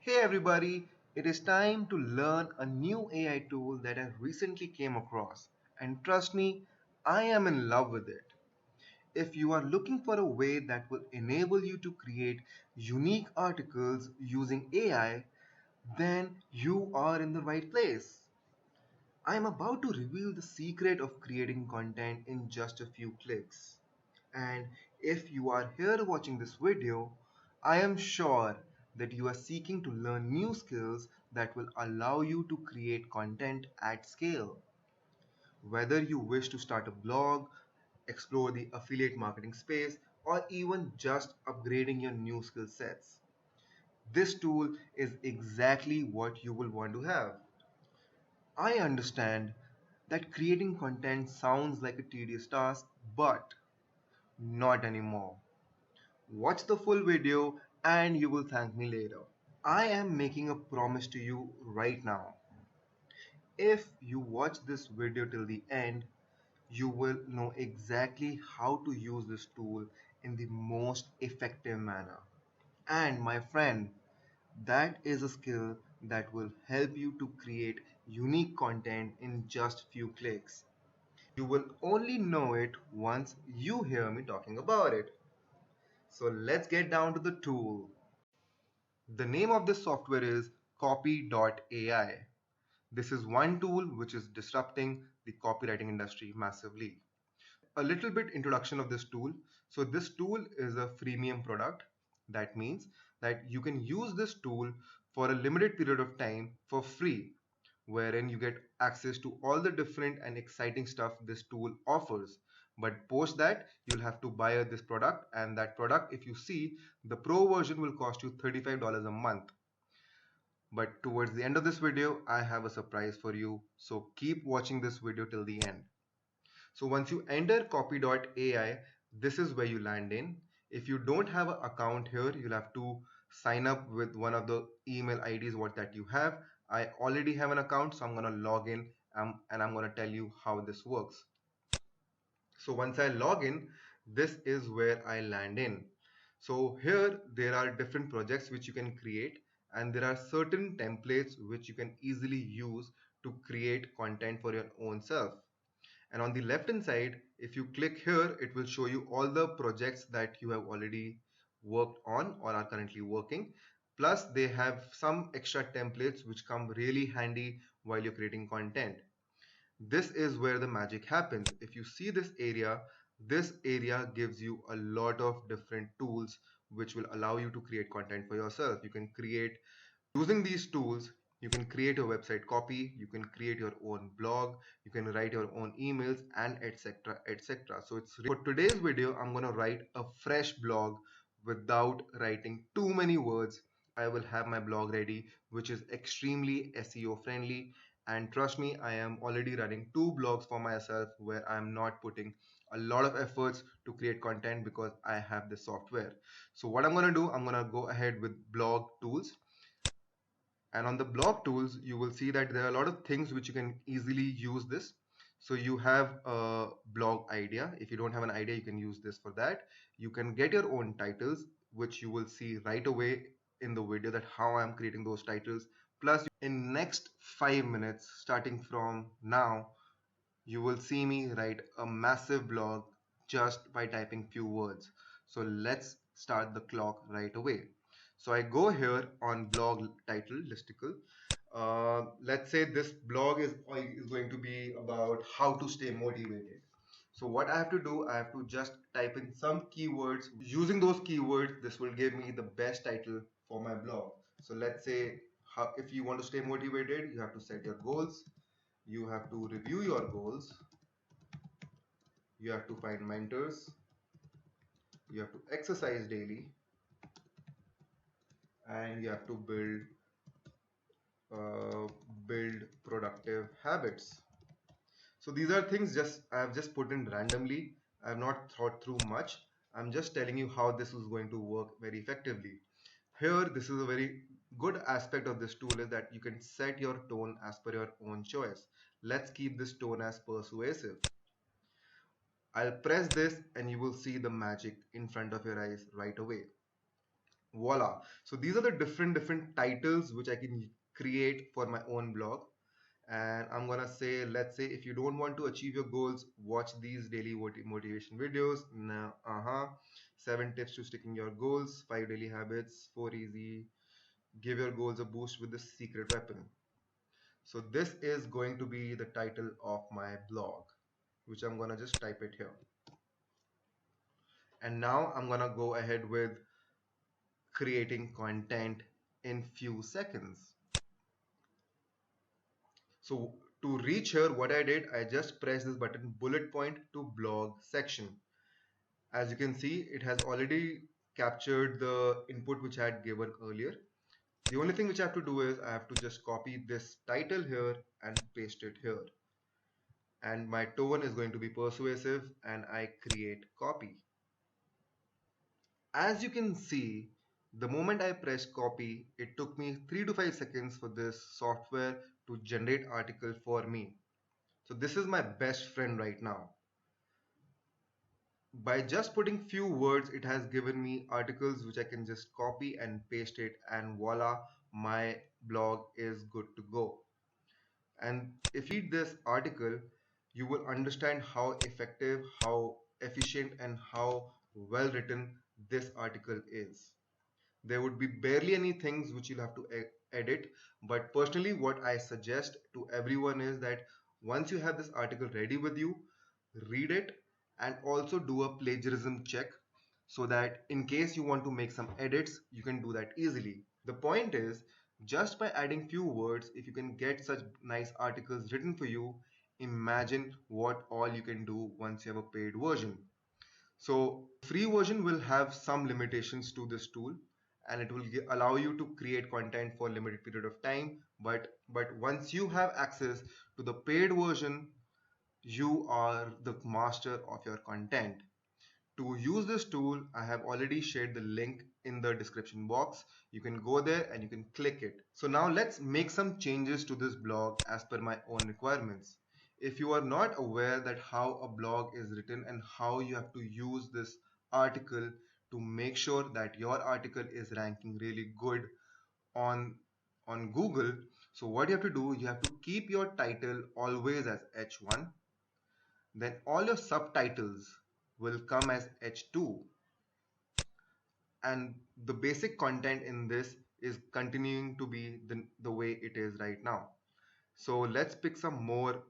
Hey everybody, it is time to learn a new AI tool that I recently came across. And trust me, I am in love with it. If you are looking for a way that will enable you to create unique articles using AI, then you are in the right place. I am about to reveal the secret of creating content in just a few clicks. And if you are here watching this video, I am sure that you are seeking to learn new skills that will allow you to create content at scale. Whether you wish to start a blog, explore the affiliate marketing space, or even just upgrading your new skill sets, this tool is exactly what you will want to have. I understand that creating content sounds like a tedious task, but not anymore. Watch the full video and you will thank me later. I am making a promise to you right now. If you watch this video till the end, you will know exactly how to use this tool in the most effective manner. And my friend, that is a skill that will help you to create unique content in just few clicks. You will only know it once you hear me talking about it. So let's get down to the tool. The name of this software is Copy.ai. This is one tool which is disrupting the copywriting industry massively. A little bit introduction of this tool. So this tool is a freemium product. That means that you can use this tool for a limited period of time for free, wherein you get access to all the different and exciting stuff this tool offers. But post that, you'll have to buy this product, and that product, if you see, the pro version will cost you $35 a month. But towards the end of this video, I have a surprise for you. So keep watching this video till the end. So once you enter copy.ai, this is where you land in. If you don't have an account here, you'll have to sign up with one of the email IDs what that you have. I already have an account, so I'm going to log in and I'm going to tell you how this works. So once I log in, this is where I land in. So here there are different projects which you can create, and there are certain templates which you can easily use to create content for your own self. And on the left hand side, if you click here, it will show you all the projects that you have already worked on or are currently working. Plus they have some extra templates which come really handy while you're creating content. This is where the magic happens. If you see this area gives you a lot of different tools which will allow you to create content for yourself. You can create using these tools. You can create a website copy, you can create your own blog, you can write your own emails, and etc, etc. So it's for today's video, I'm going to write a fresh blog without writing too many words. I will have my blog ready, which is extremely SEO friendly. And trust me, I am already running two blogs for myself where I'm not putting a lot of efforts to create content because I have this software. So what I'm going to do, I'm going to go ahead with blog tools. And on the blog tools, you will see that there are a lot of things which you can easily use this. So you have a blog idea. If you don't have an idea, you can use this for that. You can get your own titles, which you will see right away in the video that how I'm creating those titles. Plus in next 5 minutes, starting from now, you will see me write a massive blog just by typing few words. So let's start the clock right away. So I go here on blog title listicle. Let's say this blog is going to be about how to stay motivated. So what I have to do, I have to just type in some keywords. Using those keywords, this will give me the best title for my blog. So let's say if you want to stay motivated, you have to set your goals. You have to review your goals, you have to find mentors, you have to exercise daily, and you have to build productive habits. So these are things just I have just put in randomly. I have not thought through much. I'm just telling you how this is going to work very effectively. Here, this is a very good aspect of this tool is that you can set your tone as per your own choice. Let's keep this tone as persuasive. I'll press this and you will see the magic in front of your eyes right away. Voila. So these are the different titles which I can create for my own blog. And I'm gonna say, let's say if you don't want to achieve your goals, watch these daily motivation videos. Now, 7 tips to sticking your goals, 5 daily habits, 4 easy, give your goals a boost with the secret weapon. So this is going to be the title of my blog, which I'm gonna just type it here. And now I'm gonna go ahead with creating content in few seconds. So to reach here, what I did, I just pressed this button, bullet point to blog section. As you can see, it has already captured the input which I had given earlier. The only thing which I have to do is I have to just copy this title here and paste it here. And my tone is going to be persuasive, and I create copy. As you can see, the moment I press copy, it took me 3 to 5 seconds for this software to generate article for me. So this is my best friend right now. By just putting few words, it has given me articles which I can just copy and paste it, and voila, my blog is good to go. And if you read this article, you will understand how effective, how efficient, and how well written this article is. There would be barely any things which you'll have to edit, but personally what I suggest to everyone is that once you have this article ready with you, read it and also do a plagiarism check, so that in case you want to make some edits, you can do that easily. The point is, just by adding few words, if you can get such nice articles written for you, imagine what all you can do once you have a paid version. So free version will have some limitations to this tool, and it will allow you to create content for a limited period of time. But once you have access to the paid version, you are the master of your content. To use this tool, I have already shared the link in the description box. You can go there and you can click it. So now let's make some changes to this blog as per my own requirements. If you are not aware that how a blog is written and how you have to use this article to make sure that your article is ranking really good on Google, so what you have to do, you have to keep your title always as H1, then all your subtitles will come as H2, and the basic content in this is continuing to be the way it is right now. So let's pick some more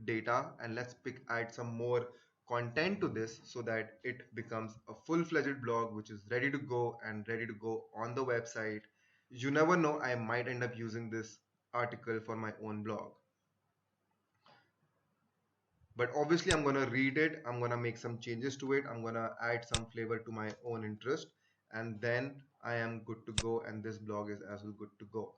data and let's add some more content to this so that it becomes a full-fledged blog which is ready to go and ready to go on the website. You never know, I might end up using this article for my own blog. But obviously I'm gonna read it, I'm gonna make some changes to it, I'm gonna add some flavor to my own interest, and then I am good to go, and this blog is as well good to go.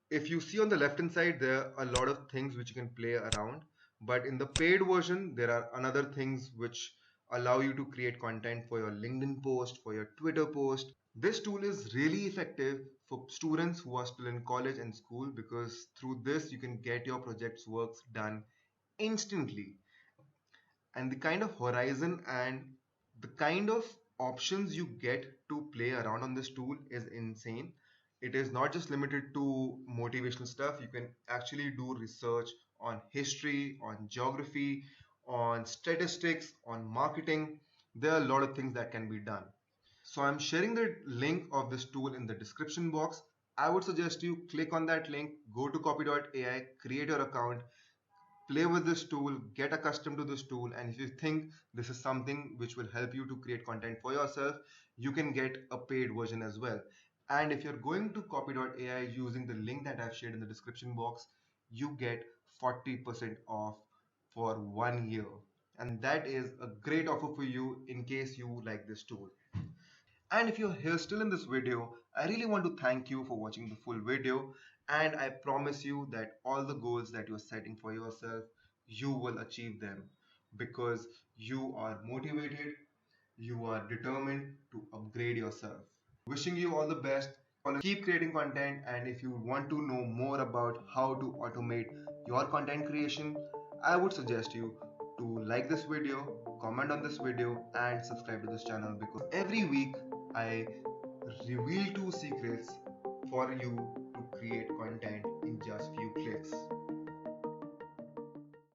If you see on the left hand side, there are a lot of things which you can play around, but in the paid version there are another things which allow you to create content for your LinkedIn post, for your Twitter post. This tool is really effective for students who are still in college and school, because through this you can get your projects works done instantly. And the kind of horizon and the kind of options you get to play around on this tool is insane. It is not just limited to motivational stuff. You can actually do research on history, on geography, on statistics, on marketing. There are a lot of things that can be done. So I'm sharing the link of this tool in the description box. I would suggest you click on that link, go to copy.ai, create your account, play with this tool, get accustomed to this tool, and if you think this is something which will help you to create content for yourself, you can get a paid version as well. And if you're going to copy.ai using the link that I've shared in the description box, you get 40% off for 1 year, and that is a great offer for you in case you like this tool. And if you're here still in this video, I really want to thank you for watching the full video, and I promise you that all the goals that you're setting for yourself, you will achieve them, because you are motivated, you are determined to upgrade yourself. Wishing you all the best. Keep creating content, and if you want to know more about how to automate your content creation, I would suggest you to like this video, comment on this video, and subscribe to this channel, because every week I reveal two secrets for you to create content in just few